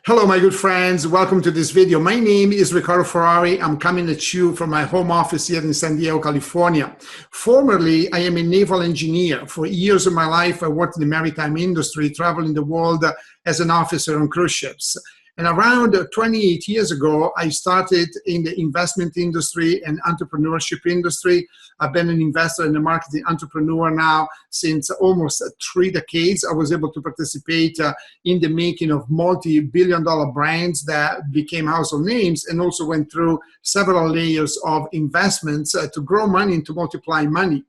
Hello, my good friends. Welcome to this video. My name is Ricardo Ferrari. I'm coming at you from my home office here in San Diego, California. Formerly, I am a naval engineer. For years of my life, I worked in the maritime industry, traveling the world as an officer on cruise ships. And around 28 years ago, I started in the investment industry and entrepreneurship industry. I've been an investor and a marketing entrepreneur now since almost 3 decades. I was able to participate in the making of multi-billion-dollar brands that became household names, and also went through several layers of investments to grow money and to multiply money.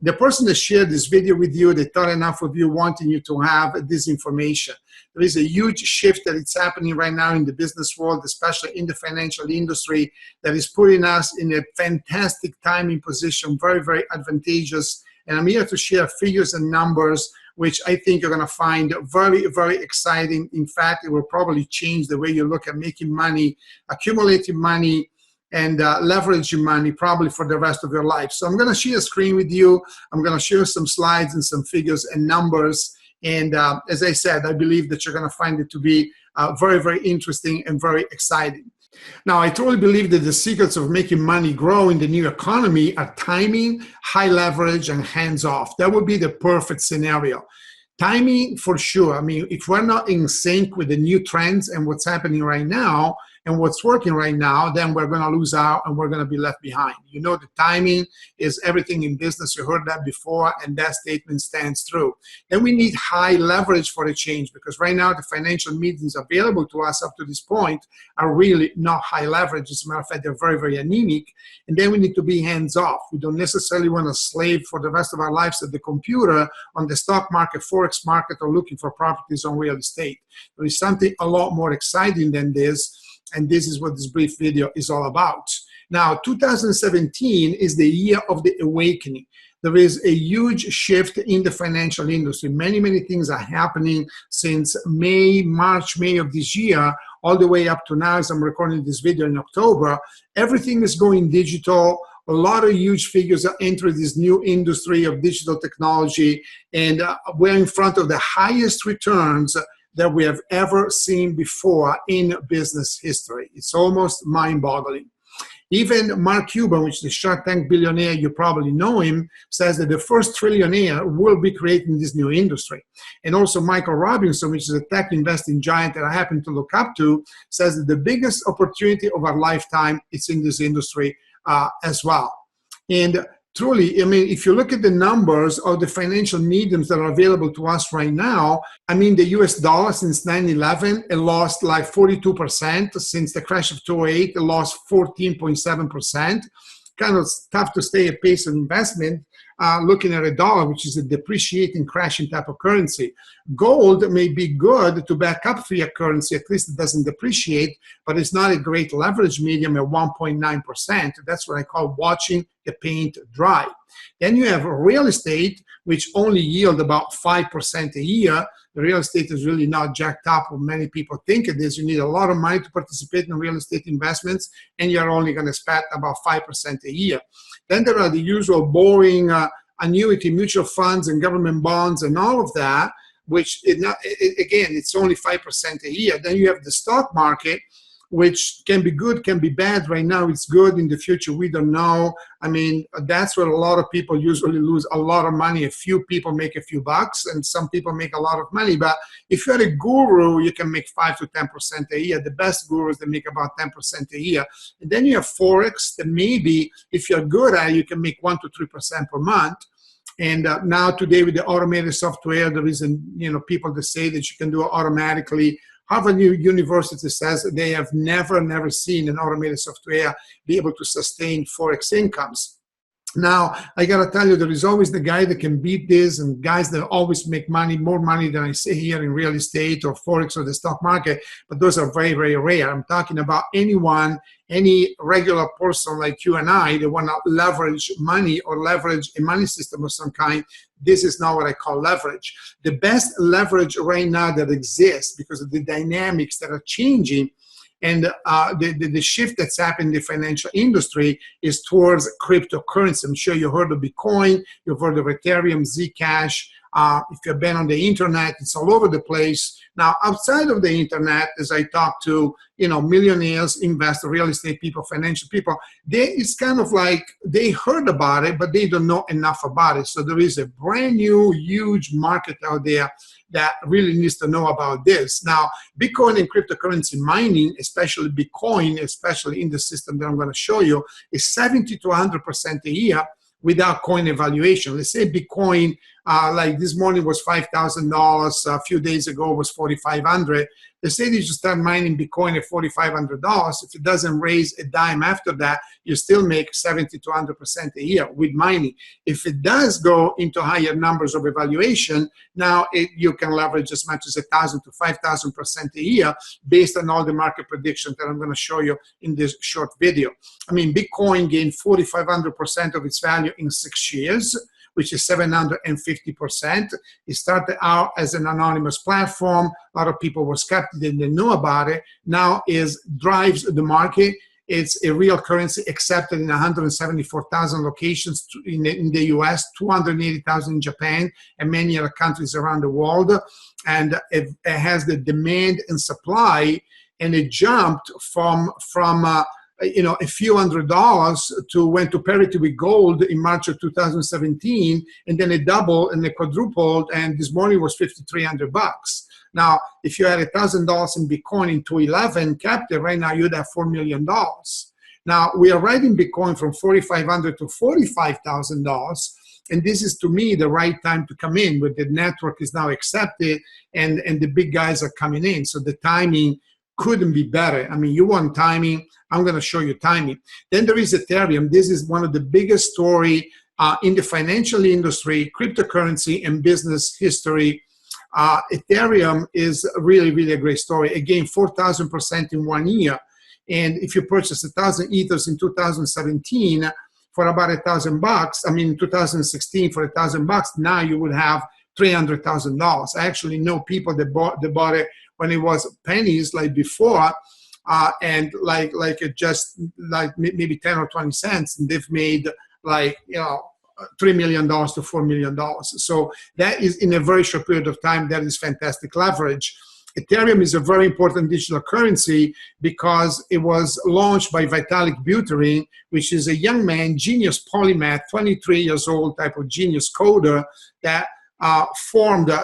The person that shared this video with you, they thought enough of you wanting you to have this information. There is a huge shift that is happening right now in the business world, especially in the financial industry, that is putting us in a fantastic timing position, very, very advantageous. And I'm here to share figures and numbers, which I think you're going to find very, very exciting. In fact, it will probably change the way you look at making money, accumulating money, and leveraging money probably for the rest of your life. So I'm going to share a screen with you. I'm going to share some slides and some figures and numbers. And as I said, I believe that you're going to find it to be very, very interesting and very exciting. Now, I truly believe that the secrets of making money grow in the new economy are timing, high leverage, and hands-off. That would be the perfect scenario. Timing, for sure. I mean, if we're not in sync with the new trends and what's happening right now, and what's working right now, then we're going to lose out and we're going to be left behind. You know, the timing is everything in business. You heard that before, and that statement stands true. Then we need high leverage for a change, because right now the financial mediums available to us up to this point are really not high leverage. As a matter of fact, they're very, very anemic. And then we need to be hands off. We don't necessarily want to slave for the rest of our lives at the computer, on the stock market, forex market, or looking for properties on real estate. There is something a lot more exciting than this. And this is what this brief video is all about. Now, 2017 is the year of the awakening. There is a huge shift in the financial industry. Many, many things are happening since March, May of this year, all the way up to now as I'm recording this video in October. Everything is going digital. A lot of huge figures are entering this new industry of digital technology, and we're in front of the highest returns that we have ever seen before in business history. It's almost mind-boggling. Even Mark Cuban, which is the Shark Tank billionaire, you probably know him, says that the first trillionaire will be creating this new industry. And also Michael Robinson, which is a tech investing giant that I happen to look up to, says that the biggest opportunity of our lifetime is in this industry as well. And truly, I mean, if you look at the numbers of the financial mediums that are available to us right now, I mean, the US dollar since 9/11, it lost like 42%. Since the crash of 2008, it lost 14.7%. Kind of tough to stay at pace of investment looking at a dollar, which is a depreciating, crashing type of currency. Gold may be good to back up fiat currency, at least it doesn't depreciate, but it's not a great leverage medium at 1.9%. That's what I call watching the paint dry. Then you have real estate, which only yield about 5% a year. The real estate is really not jacked up what many people think it is. You need a lot of money to participate in real estate investments, and you're only going to spend about 5% a year. Then there are the usual boring annuity mutual funds and government bonds and all of that, which, again, it's only 5% a year. Then you have the stock market, which can be good, can be bad. Right now it's good. In the future, we don't know. I mean, that's where a lot of people usually lose a lot of money. A few people make a few bucks, and some people make a lot of money. But if you're a guru, you can make 5 to 10% a year. The best gurus, they make about 10% a year. And then you have forex that maybe, if you're good at it, you can make 1 to 3% per month. And now today with the automated software, there is, people that say that you can do it automatically. Harvard University says they have never seen an automated software be able to sustain forex incomes. Now, I got to tell you, there is always the guy that can beat this, and guys that always make money, more money than I see here in real estate or forex or the stock market, but those are very, very rare. I'm talking about anyone, any regular person like you and I that want to leverage money or leverage a money system of some kind. This is not what I call leverage. The best leverage right now that exists, because of the dynamics that are changing, and the shift that's happened in the financial industry is towards cryptocurrency. I'm sure you heard of Bitcoin, you've heard of Ethereum, Zcash, If you've been on the internet, it's all over the place. Now, outside of the internet, as I talk to, millionaires, investors, real estate people, financial people, it's kind of like they heard about it, but they don't know enough about it. So there is a brand new, huge market out there that really needs to know about this. Now, Bitcoin and cryptocurrency mining, especially Bitcoin, especially in the system that I'm going to show you, is 70 to 100% a year without coin evaluation. Let's say Bitcoin, like this morning was $5,000, a few days ago was $4,500. Let's say that you start mining Bitcoin at $4,500. If it doesn't raise a dime after that, you still make 70 to 100% a year with mining. If it does go into higher numbers of evaluation, now you can leverage as much as 1,000 to 5,000% a year based on all the market predictions that I'm going to show you in this short video. I mean, Bitcoin gained 4,500% of its value in 6 years, which is 750%. It started out as an anonymous platform. A lot of people were skeptical, they didn't know about it. Now it drives the market. It's a real currency accepted in 174,000 locations in the US, 280,000 in Japan, and many other countries around the world. And it has the demand and supply, and it jumped from a few $100s went to parity with gold in March of 2017, and then it doubled and it quadrupled, and this morning was $5,300. Now, if you had $1,000 in Bitcoin in 2011 kept it, right now you'd have $4 million. Now, we are riding Bitcoin from $4,500 to $45,000, and this is, to me, the right time to come in, where the network is now accepted and the big guys are coming in. So the timing couldn't be better. I mean, you want timing, I'm going to show you timing. Then there is Ethereum. This is one of the biggest story in the financial industry, cryptocurrency, and business history. Ethereum is really, really a great story. Again, 4,000% in 1 year. And if you purchase 1,000 ethers in 2017 for about $1,000, I mean, in 2016 for $1,000, now you would have $300,000. I actually know people that bought it when it was pennies, like before, and like maybe 10 or 20 cents, and they've made $3 million to $4 million. So that is, in a very short period of time, that is fantastic leverage. Ethereum is a very important digital currency because it was launched by Vitalik Buterin, which is a young man, genius polymath, 23 years old, type of genius coder that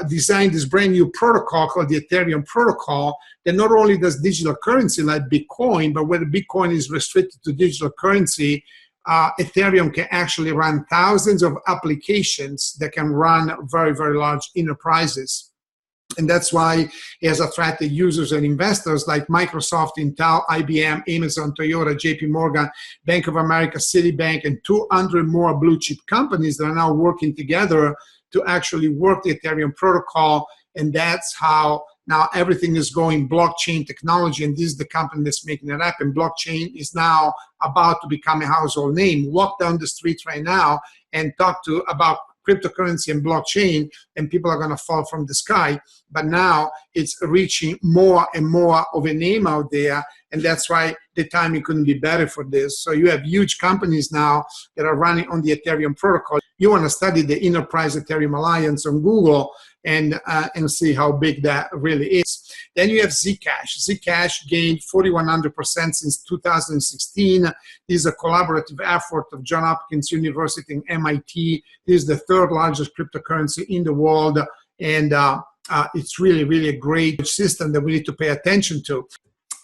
designed this brand new protocol called the Ethereum protocol that not only does digital currency like Bitcoin, but where Bitcoin is restricted to digital currency, Ethereum can actually run thousands of applications that can run very, very large enterprises. And that's why it has attracted users and investors like Microsoft, Intel, IBM, Amazon, Toyota, JP Morgan, Bank of America, Citibank, and 200 more blue chip companies that are now working together to actually work the Ethereum protocol. And that's how now everything is going blockchain technology, and this is the company that's making it happen. Blockchain is now about to become a household name. Walk down the street right now and talk about cryptocurrency and blockchain, and people are going to fall from the sky. But now it's reaching more and more of a name out there, and that's why the timing couldn't be better for this. So you have huge companies now that are running on the Ethereum protocol. You want to study the Enterprise Ethereum Alliance on Google and see how big that really is. Then you have Zcash. Zcash gained 4,100% since 2016. This is a collaborative effort of Johns Hopkins University and MIT. This is the third largest cryptocurrency in the world, and it's really, really a great system that we need to pay attention to.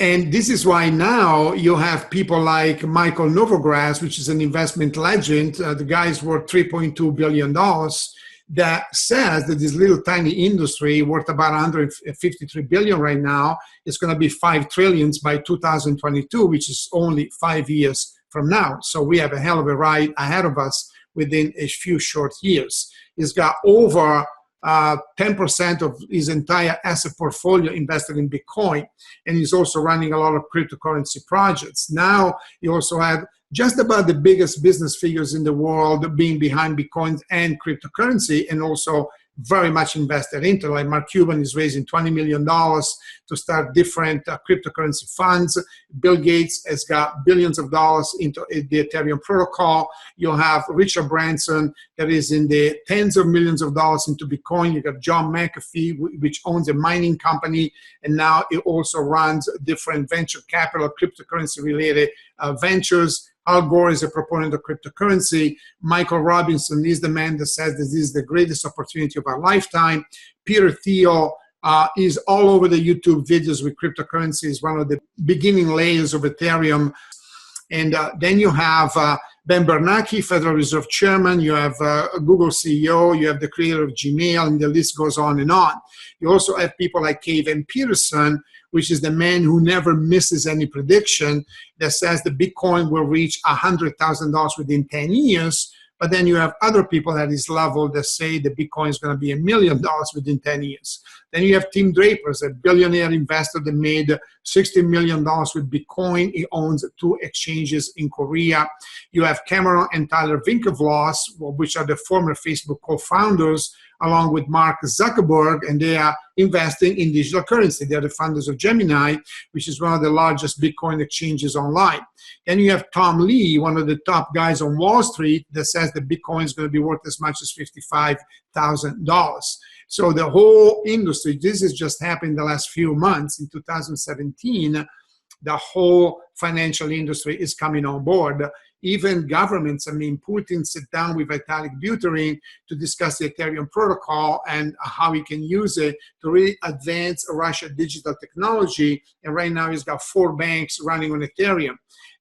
And this is why now you have people like Michael Novogratz, which is an investment legend. The guy's worth $3.2 billion. That says that this little tiny industry worth about 153 billion right now is going to be 5 trillion by 2022, which is only 5 years from now. So we have a hell of a ride ahead of us within a few short years. He's got over 10% of his entire asset portfolio invested in Bitcoin, and he's also running a lot of cryptocurrency projects. Now you also have just about the biggest business figures in the world being behind Bitcoin and cryptocurrency, and also very much invested into. Like Mark Cuban is raising $20 million to start different cryptocurrency funds. Bill Gates has got billions of dollars into the Ethereum protocol. You'll have Richard Branson that is in the tens of millions of dollars into Bitcoin. You got John McAfee, which owns a mining company, and now it also runs different venture capital, cryptocurrency-related ventures. Al Gore is a proponent of cryptocurrency. Michael Robinson is the man that says that this is the greatest opportunity of our lifetime. Peter Thiel is all over the YouTube videos with cryptocurrency. Is one of the beginning layers of Ethereum. And then you have Ben Bernanke, Federal Reserve Chairman. You have Google CEO. You have the creator of Gmail, and the list goes on and on. You also have people like Kevin Peterson, which is the man who never misses any prediction, that says the Bitcoin will reach $100,000 within 10 years. But then you have other people at his level that say the Bitcoin is going to be $1 million within 10 years. Then you have Tim Draper, a billionaire investor that made $60 million with Bitcoin. He owns 2 exchanges in Korea. You have Cameron and Tyler Winklevoss, which are the former Facebook co-founders, along with Mark Zuckerberg, and they are investing in digital currency. They are the founders of Gemini, which is one of the largest Bitcoin exchanges online. Then you have Tom Lee, one of the top guys on Wall Street, that says that Bitcoin is going to be worth as much as $55,000. So the whole industry, this has just happened in the last few months. In 2017, the whole financial industry is coming on board. Even governments, I mean, Putin sat down with Vitalik Buterin to discuss the Ethereum protocol and how he can use it to really advance Russia digital technology. And right now he's got 4 banks running on Ethereum.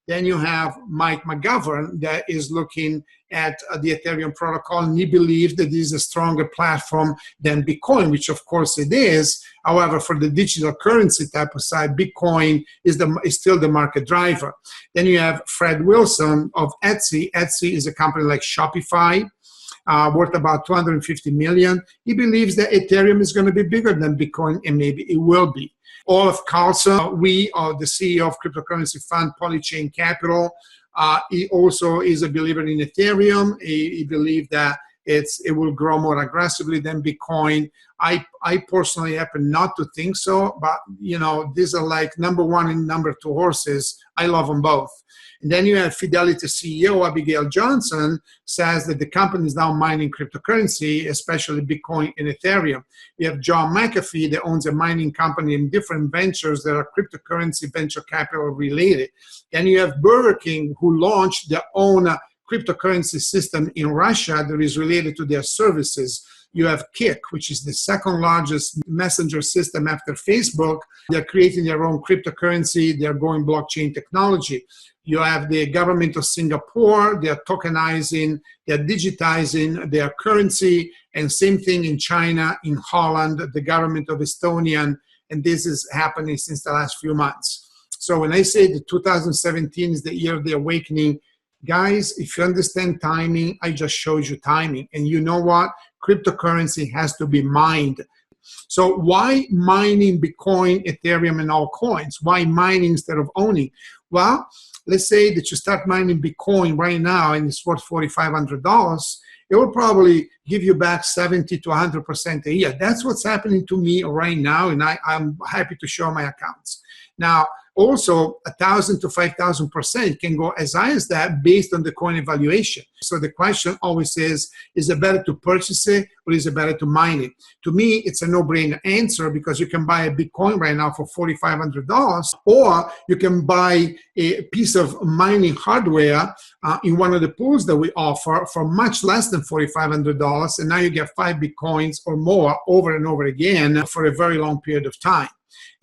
Then you have Mike McGovern that is looking at the Ethereum protocol, and he believes that this is a stronger platform than Bitcoin, which of course it is. However, for the digital currency type of side, Bitcoin is still the market driver. Then you have Fred Wilson of Etsy. Etsy is a company like Shopify, worth about $250 million. He believes that Ethereum is going to be bigger than Bitcoin, and maybe it will be. Olaf Carlson, we are the CEO of cryptocurrency fund Polychain Capital. He also is a believer in Ethereum. He believes that it will grow more aggressively than Bitcoin. I personally happen not to think so, but you know, these are like number 1 and number 2 horses. I love them both. And then you have Fidelity CEO Abigail Johnson says that the company is now mining cryptocurrency, especially Bitcoin and Ethereum. You have John McAfee that owns a mining company in different ventures that are cryptocurrency venture capital related. Then you have Burger King, who launched their own cryptocurrency system in Russia that is related to their services. You have Kik, which is the second largest messenger system after Facebook. They're creating their own cryptocurrency. They're going blockchain technology. You have the government of Singapore. They're tokenizing, they're digitizing their currency. And same thing in China, in Holland, the government of Estonia. And this is happening since the last few months. So when I say that 2017 is the year of the awakening, guys, if you understand timing, I just showed you timing. And you know what? Cryptocurrency has to be mined. So why mining Bitcoin, Ethereum, and all coins? Why mining instead of owning? Well, let's say that you start mining Bitcoin right now and it's worth $4,500. It will probably give you back 70 to 100% a year. That's what's happening to me right now, and I'm happy to show my accounts. Now, also, 1,000 to 5,000% can go as high as that based on the coin evaluation. So the question always is it better to purchase it or is it better to mine it? To me, it's a no-brainer answer because you can buy a Bitcoin right now for $4,500, or you can buy a piece of mining hardware in one of the pools that we offer for much less than $4,500, and now you get 5 Bitcoins or more over and over again for a very long period of time.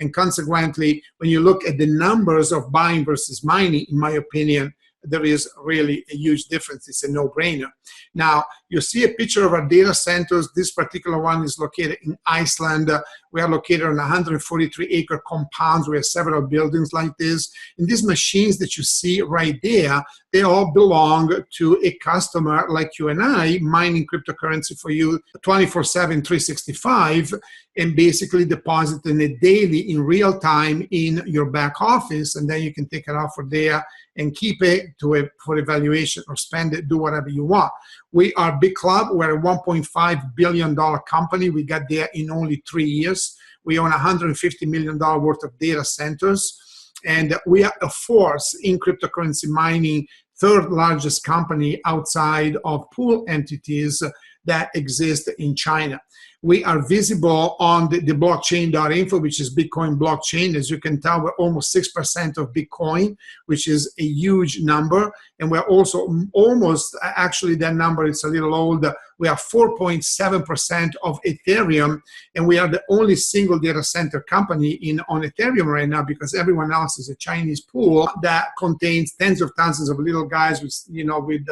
And consequently, when you look at the numbers of buying versus mining, in my opinion, there is really a huge difference. It's a no-brainer. Now, you see a picture of our data centers. This particular one is located in Iceland. We are located on 143-acre compounds. We have several buildings like this. And these machines that you see right there, they all belong to a customer like you and I, mining cryptocurrency for you 24/7, 365, and basically depositing it daily in real time in your back office. And then you can take it out for there and keep it for evaluation or spend it, do whatever you want. We are Bitclub. We're a $1.5 billion company. We got there in only 3 years. We own $150 million worth of data centers. And we are a force in cryptocurrency mining, third largest company outside of pool entities that exist in China. We are visible on the blockchain.info, which is Bitcoin blockchain. As you can tell, we're almost 6% of Bitcoin, which is a huge number. And we're also almost, actually that number is a little old, we are 4.7% of Ethereum. And we are the only single data center company on Ethereum right now, because everyone else is a Chinese pool that contains tens of thousands of little guys with, with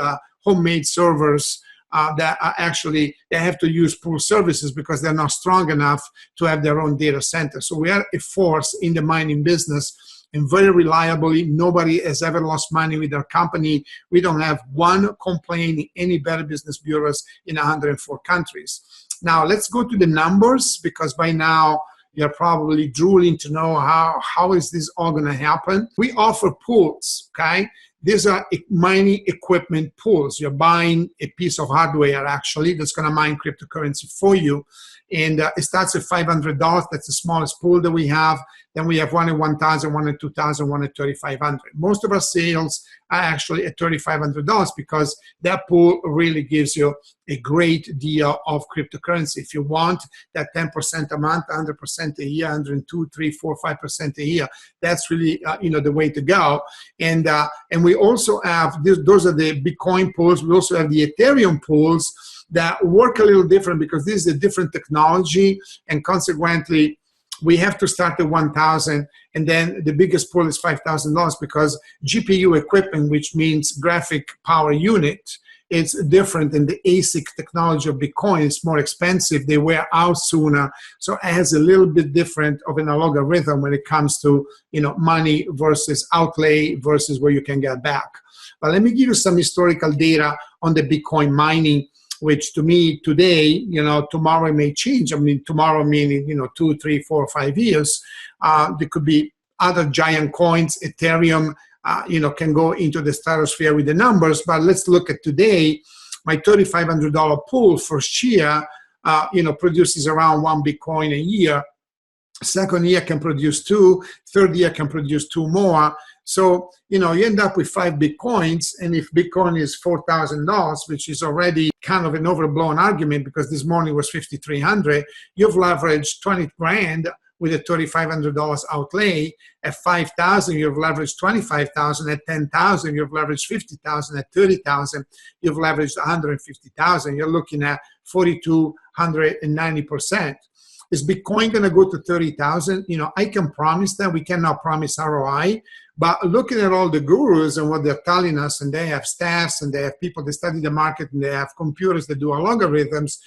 homemade servers that are actually, they have to use pool services because they're not strong enough to have their own data center. So we are a force in the mining business, and very reliably, nobody has ever lost money with our company. We don't have one complaint in any Better Business Bureaus in 104 countries. Now, let's go to the numbers, because by now, you're probably drooling to know how is this all going to happen. We offer pools, okay? These are mining equipment pools. You're buying a piece of hardware, actually, that's going to mine cryptocurrency for you. And it starts at $500. That's the smallest pool that we have. Then we have one at $1,000, one at $2,000, one at $3,500. Most of our sales are actually at $3,500 because that pool really gives you a great deal of cryptocurrency. If you want that 10% a month, 100% a year, 102, 3, 4, 5% a year, that's really the way to go. And we also have those are the Bitcoin pools. We also have the Ethereum pools that work a little different because this is a different technology, and consequently, we have to start at 1,000, and then the biggest pool is $5,000 because GPU equipment, which means graphic power unit, it's different than the ASIC technology of Bitcoin. It's more expensive. They wear out sooner. So it has a little bit different of an algorithm when it comes to money versus outlay versus where you can get back. But let me give you some historical data on the Bitcoin mining, which to me today, tomorrow may change. I mean, tomorrow meaning, 2, 3, 4, 5 years. There could be other giant coins. Ethereum, can go into the stratosphere with the numbers. But let's look at today. My $3,500 pool first year, produces around 1 Bitcoin a year. Second year can produce 2. Third year can produce 2 more. So, you end up with 5 Bitcoins, and if Bitcoin is $4,000, which is already kind of an overblown argument because this morning was 5,300, you've leveraged 20 grand with a $3,500 outlay. At 5,000, you've leveraged 25,000. At 10,000, you've leveraged 50,000. At 30,000, you've leveraged 150,000. You're looking at 4,290%. Is Bitcoin going to go to 30,000? I can promise that. We cannot promise ROI. But looking at all the gurus and what they're telling us, and they have staffs and they have people that study the market and they have computers that do algorithms,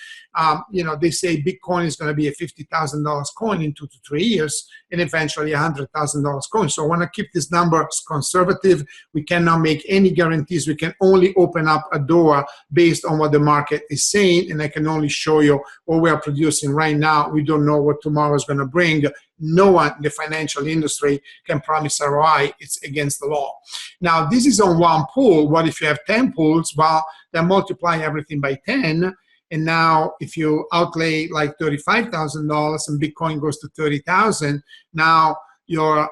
they say Bitcoin is going to be a $50,000 coin in 2 to 3 years and eventually a $100,000 coin. So I want to keep these numbers conservative. We cannot make any guarantees. We can only open up a door based on what the market is saying, and I can only show you what we are producing right now. We don't know what tomorrow is going to bring. No one in the financial industry can promise ROI. It's against the law. Now, this is on one pool. What if you have 10 pools? Well, then multiply everything by 10. And now if you outlay like $35,000 and Bitcoin goes to 30,000, now your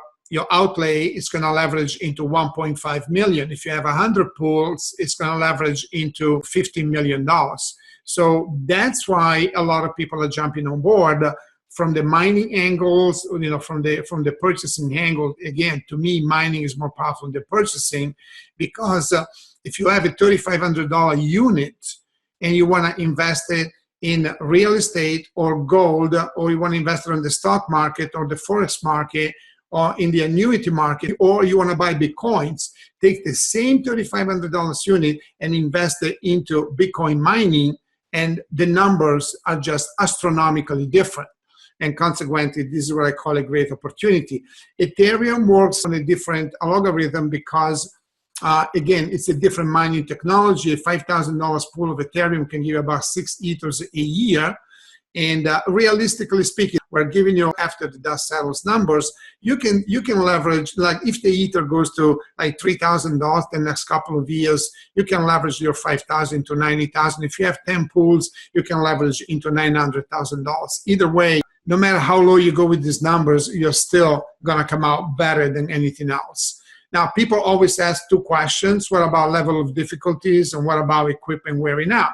outlay is going to leverage into 1.5 million. If you have 100 pools, it's going to leverage into $15 million. So that's why a lot of people are jumping on board. From the mining angles, from the purchasing angle, again, to me, mining is more powerful than the purchasing, because if you have a $3,500 unit and you want to invest it in real estate or gold, or you want to invest it in the stock market or the forex market or in the annuity market, or you want to buy Bitcoins, take the same $3,500 unit and invest it into Bitcoin mining, and the numbers are just astronomically different. And consequently, this is what I call a great opportunity. Ethereum works on a different algorithm because, again, it's a different mining technology. A $5,000 pool of Ethereum can give about 6 ethers a year. And realistically speaking, we're giving you, after the dust settles, numbers. You can leverage, like if the Ether goes to like $3,000 the next couple of years, you can leverage your 5,000 to 90,000. If you have 10 pools, you can leverage into $900,000. Either way, no matter how low you go with these numbers, you're still gonna come out better than anything else. Now, people always ask two questions: what about level of difficulties, and what about equipment wearing out?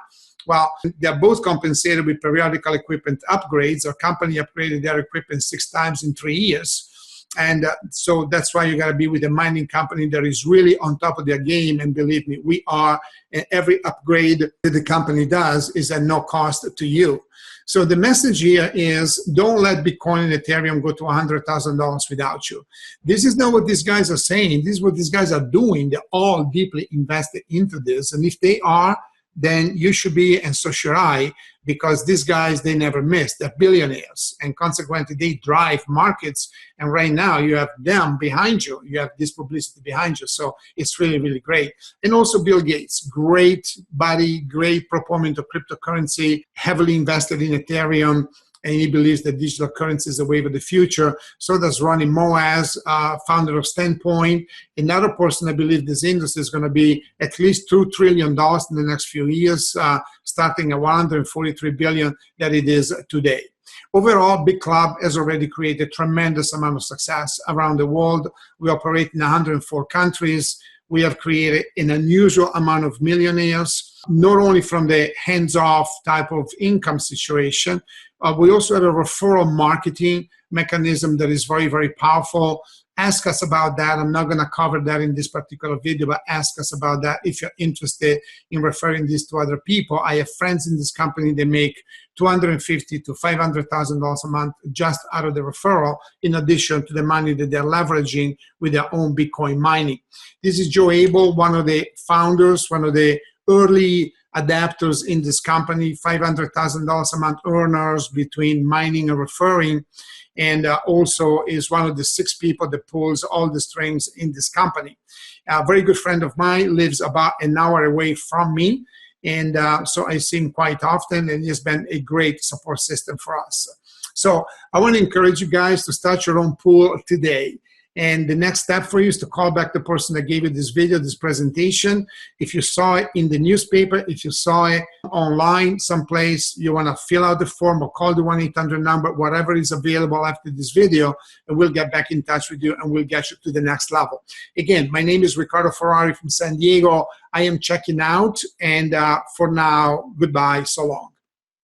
Well, they're both compensated with periodical equipment upgrades. Our company upgraded their equipment 6 times in 3 years. And so that's why you got to be with a mining company that is really on top of their game. And believe me, we are. And every upgrade that the company does is at no cost to you. So the message here is, don't let Bitcoin and Ethereum go to $100,000 without you. This is not what these guys are saying. This is what these guys are doing. They're all deeply invested into this. And if they are, then you should be, and so should I, because these guys, they never miss. They're billionaires, and consequently, they drive markets. And right now, you have them behind you. You have this publicity behind you. So it's really, really great. And also Bill Gates, great buddy, great proponent of cryptocurrency, heavily invested in Ethereum, and he believes that digital currency is the wave of the future. So does Ronnie Moaz, founder of Standpoint. Another person, I believe this industry is going to be at least $2 trillion in the next few years, starting at $143 billion that it is today. Overall, Bitclub has already created a tremendous amount of success around the world. We operate in 104 countries. We have created an unusual amount of millionaires, not only from the hands-off type of income situation. We also have a referral marketing mechanism that is very, very powerful. Ask us about that. I'm not going to cover that in this particular video, but ask us about that if you're interested in referring this to other people. I have friends in this company that make $250,000 to $500,000 a month just out of the referral, in addition to the money that they're leveraging with their own Bitcoin mining. This is Joe Abel, one of the founders, one of the early adapters in this company, $500,000 a month earners between mining and referring, and also is one of the 6 people that pulls all the strings in this company. A very good friend of mine, lives about an hour away from me, and so I see him quite often, and he's been a great support system for us. So I want to encourage you guys to start your own pool today. And the next step for you is to call back the person that gave you this video, this presentation. If you saw it in the newspaper, if you saw it online someplace, you want to fill out the form or call the 1-800 number, whatever is available after this video, and we'll get back in touch with you and we'll get you to the next level. Again, my name is Ricardo Ferrari from San Diego. I am checking out, and for now, goodbye, so long.